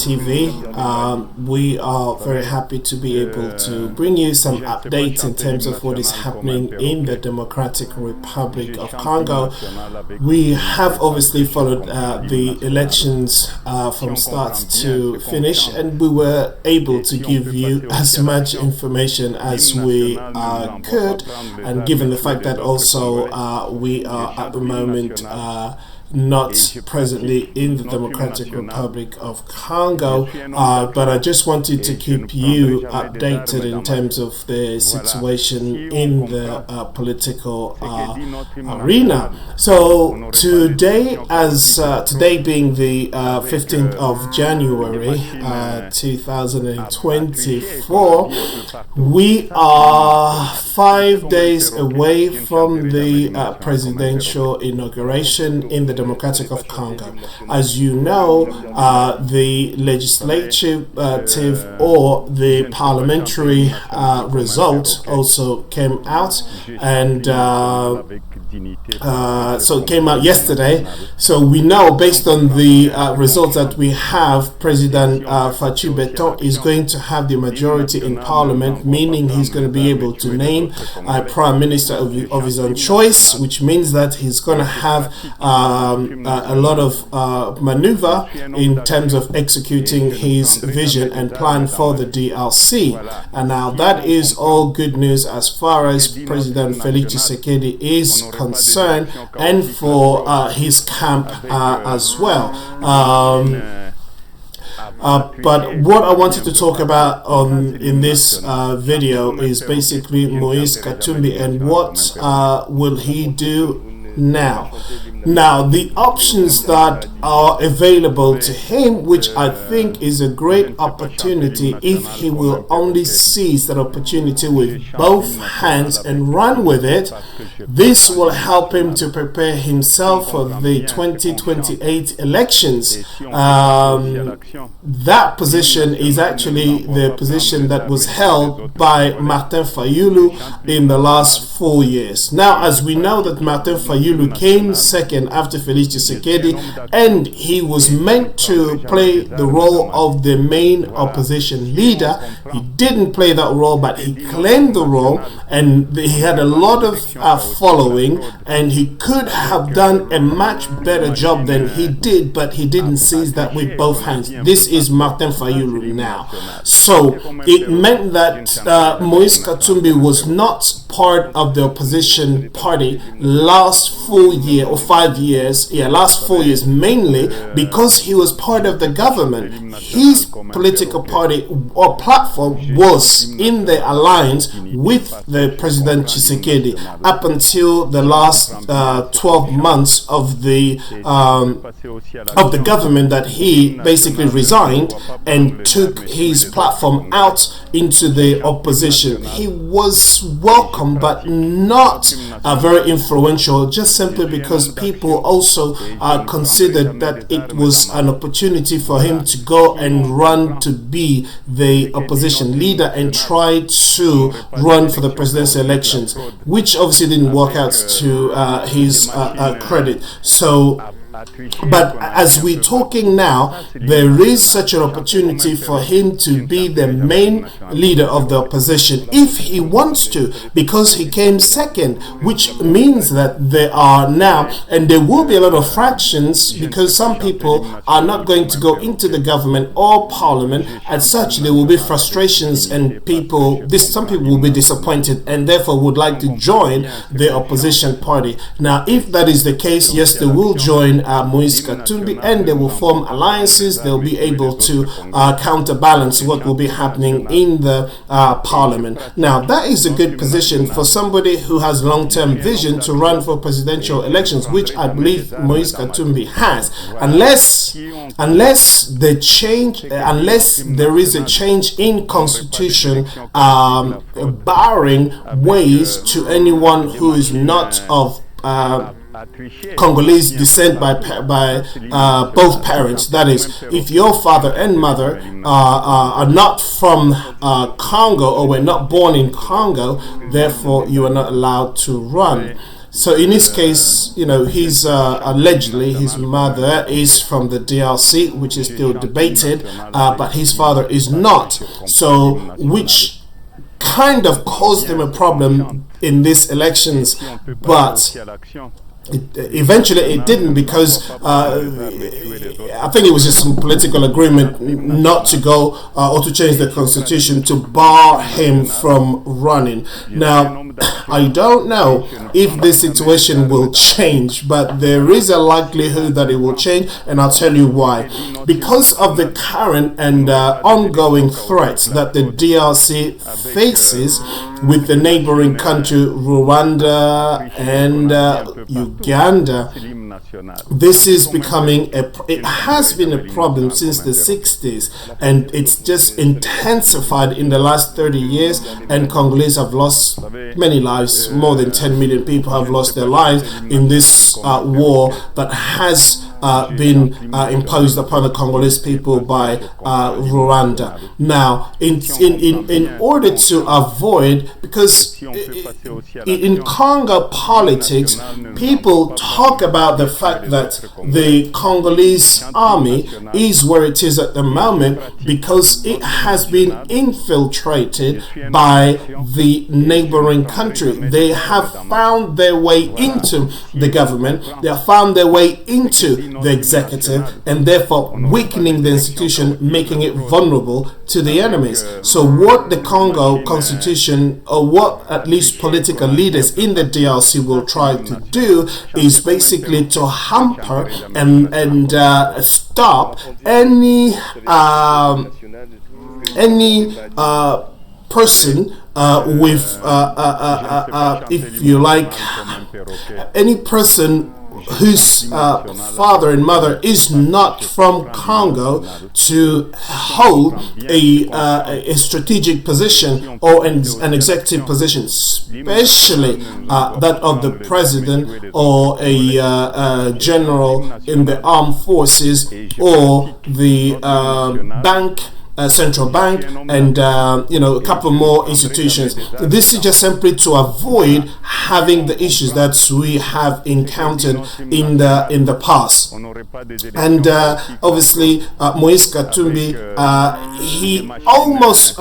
TV. We are very happy to be able to bring you some updates in terms of what is happening in the Democratic Republic of Congo. We have obviously followed the elections from start to finish, and we were able to give you as much information as we could, and given the fact that also we are at the moment not presently in the Democratic Republic of Congo, but I just wanted to keep you updated in terms of the situation in the political arena. So today, today being the 15th of January 2024, we are 5 days away from the presidential inauguration in the Democratic of Congo. As you know, the legislative or the parliamentary result also came out, and so it came out yesterday. So we know, based on the results that we have, President Fatshi Beton is going to have the majority in parliament, meaning he's going to be able to name a prime minister of his own choice, which means that he's going to have a lot of maneuver in terms of executing his vision and plan for the DRC. And now that is all good news as far as President Felix Tshisekedi is concerned, and for his camp as well. But what I wanted to talk about in this video is basically Moise Katumbi and what will he do now. Now, the options that are available to him, which I think is a great opportunity if he will only seize that opportunity with both hands and run with it, this will help him to prepare himself for the 2028 elections. That position is actually the position that was held by Martin Fayulu in the last 4 years. Now, as we know that Martin Fayulu came second after Felix Tshisekedi, and he was meant to play the role of the main opposition leader. He didn't play that role, but he claimed the role, and he had a lot of following, and he could have done a much better job than he did, but he didn't seize that with both hands. This is Martin Fayulu now. So it meant that Moise Katumbi was not part of the opposition party last 4 years or 5 years, last 4 years, mainly because he was part of the government. His political party or platform was in the alliance with the President Tshisekedi up until the last 12 months of the government that he basically resigned and took his platform out into the opposition. He was welcome, but not very influential, just simply because people also considered that it was an opportunity for him to go and run to be the opposition leader and try to run for the presidential elections, which obviously didn't work out to his credit. So, but as we're talking now, there is such an opportunity for him to be the main leader of the opposition if he wants to, because he came second, which means that there are now, and there will be a lot of fractions, because some people are not going to go into the government or parliament. As such, there will be frustrations, and some people will be disappointed and therefore would like to join the opposition party. Now, if that is the case, yes, they will join Moise Katumbi, and they will form alliances. They'll be able to counterbalance what will be happening in the parliament. Now, that is a good position for somebody who has long-term vision to run for presidential elections, which I believe Moise Katumbi has, unless there is a change in constitution barring ways to anyone who is not of Congolese descent by both parents. That is, if your father and mother are not from Congo or were not born in Congo, therefore you are not allowed to run. So in this case, he's allegedly his mother is from the DRC, which is still debated, but his father is not. So which kind of caused him a problem in these elections, but eventually it didn't, because I think it was just some political agreement not to go or to change the constitution to bar him from running. Now, I don't know if this situation will change, but there is a likelihood that it will change, and I'll tell you why. Because of the current and ongoing threats that the DRC faces with the neighboring country Rwanda and Uganda, this is becoming it has been a problem since the 60s, and it's just intensified in the last 30 years, and Congolese have lost many lives. More than 10 million people have lost their lives in this war that has been imposed upon the Congolese people by Rwanda. Now, in order to avoid, because in Congo politics, people talk about the fact that the Congolese army is where it is at the moment because it has been infiltrated by the neighboring country. They have found their way into the government, they have found their way into the executive, and therefore weakening the institution, making it vulnerable to the enemies. So what the Congo constitution, or what at least political leaders in the DRC will try to do, is basically to hamper and stop any person with if you like, any person whose father and mother is not from Congo to hold a strategic position or an executive position, especially that of the president or a general in the armed forces or the central bank, and a couple more institutions. This is just simply to avoid having the issues that we have encountered in the past. And obviously, Moise Katumbi, he almost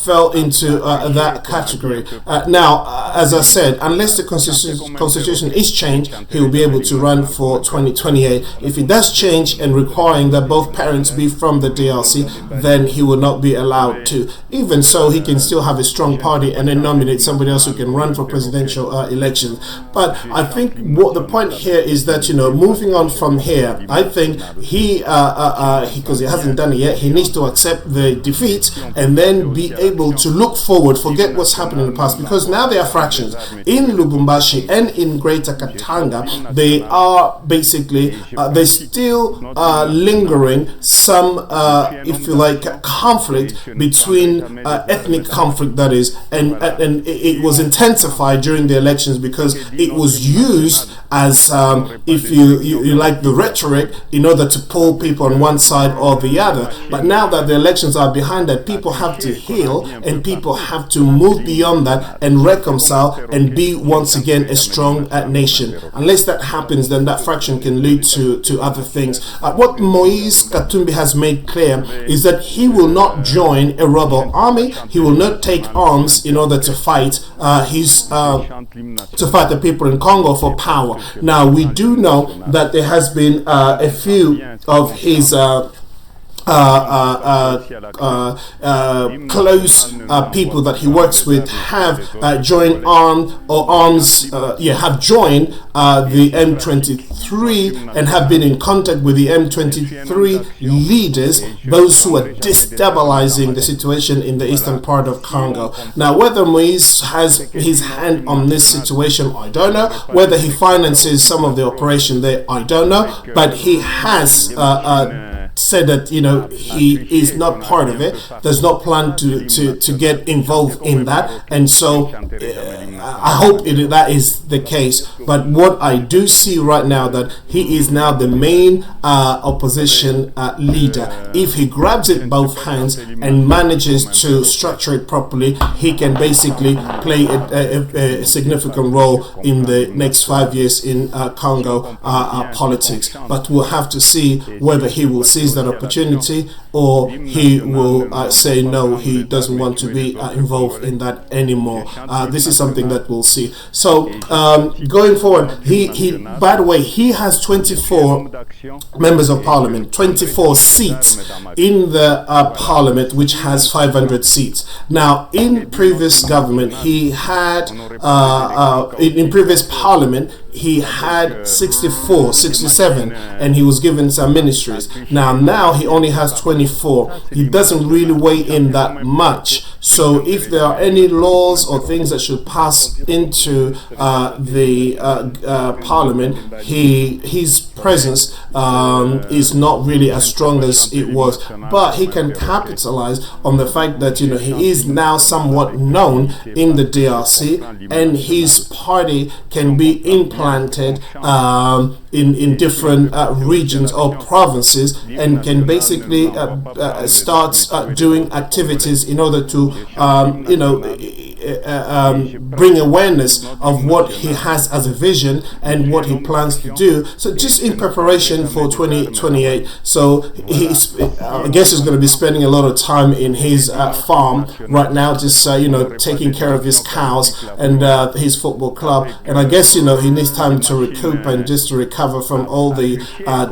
fell into that category. Now, as I said, unless the constitution is changed, he will be able to run for 2028. If it does change and requiring that both parents be from the DRC, then he will not be allowed to. Even so, he can still have a strong party and then nominate somebody else who can run for presidential elections. But I think what the point here is that, moving on from here, I think he because he hasn't done it yet, he needs to accept the defeat and then be able to look forward, forget what's happened in the past, because now there are fractions in Lubumbashi and in Greater Katanga. They are basically they're still lingering some if you like, conflict between ethnic conflict, that is, and it was intensified during the elections because it was used as if you like the rhetoric in order to pull people on one side or the other. But now that the elections are behind that, people have to heal and people have to move beyond that and reconcile and be once again a strong nation. Unless that happens, then that fraction can lead to other things. What Moise Katumbi has made clear is that he will not join a rebel army. He will not take arms in order to fight the people in Congo for power. Now, we do know that there has been a few of his close people that he works with have joined have joined the M23 and have been in contact with the M23 leaders, those who are destabilizing the situation in the eastern part of Congo. Now, whether Moise has his hand on this situation, I don't know. Whether he finances some of the operation there, I don't know. But he has said that he is not part of it, does not plan to get involved in that, and so I hope that is the case. But what I do see right now, that he is now the main opposition leader. If he grabs it both hands and manages to structure it properly, he can basically play a significant role in the next 5 years in Congo politics. But we'll have to see whether he will seize that opportunity or he will say no, he doesn't want to be involved in that anymore. This is something that we'll see. So going forward, he by the way, he has 24 members of parliament, 24 seats in the parliament, which has 500 seats. Now, in previous government, he had in previous parliament, he had 64, 67, and he was given some ministries. Now he only has 24. He doesn't really weigh in that much. So if there are any laws or things that should pass into the parliament, his presence is not really as strong as it was. But he can capitalize on the fact that he is now somewhat known in the DRC, and his party can be implanted in different regions or provinces, and can basically start doing activities in order to bring awareness of what he has as a vision and what he plans to do. So just in preparation for 2028. So I guess he's going to be spending a lot of time in his farm right now, just taking care of his cows and his football club. And I guess he needs time to recoup and just to recover from all the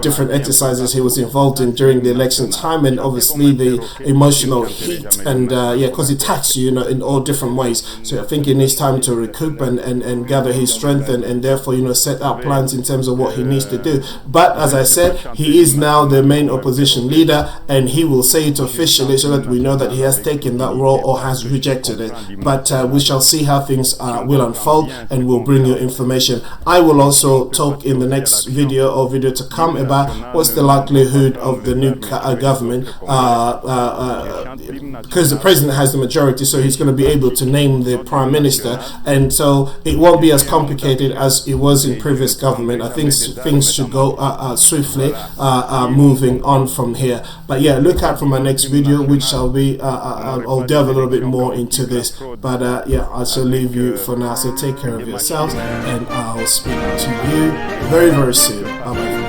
different exercises he was involved in during the election time, and obviously the emotional heat and because it attacks you in all different ways. So I think he needs time to recoup and gather his strength and therefore set out plans in terms of what he needs to do. But as I said, he is now the main opposition leader, and he will say it officially so that we know that he has taken that role or has rejected it. But we shall see how things will unfold, and we'll bring you information. I will also talk in the next video or video to come about what's the likelihood of the new government, because the president has the majority, so he's going to be able to name the prime minister, and so it won't be as complicated as it was in previous government. I think things should go swiftly moving on from here. But yeah, look out for my next video, which shall be I'll delve a little bit more into this. But yeah, I shall leave you for now. So take care of yourselves, and I'll speak to you very, very soon. Bye bye.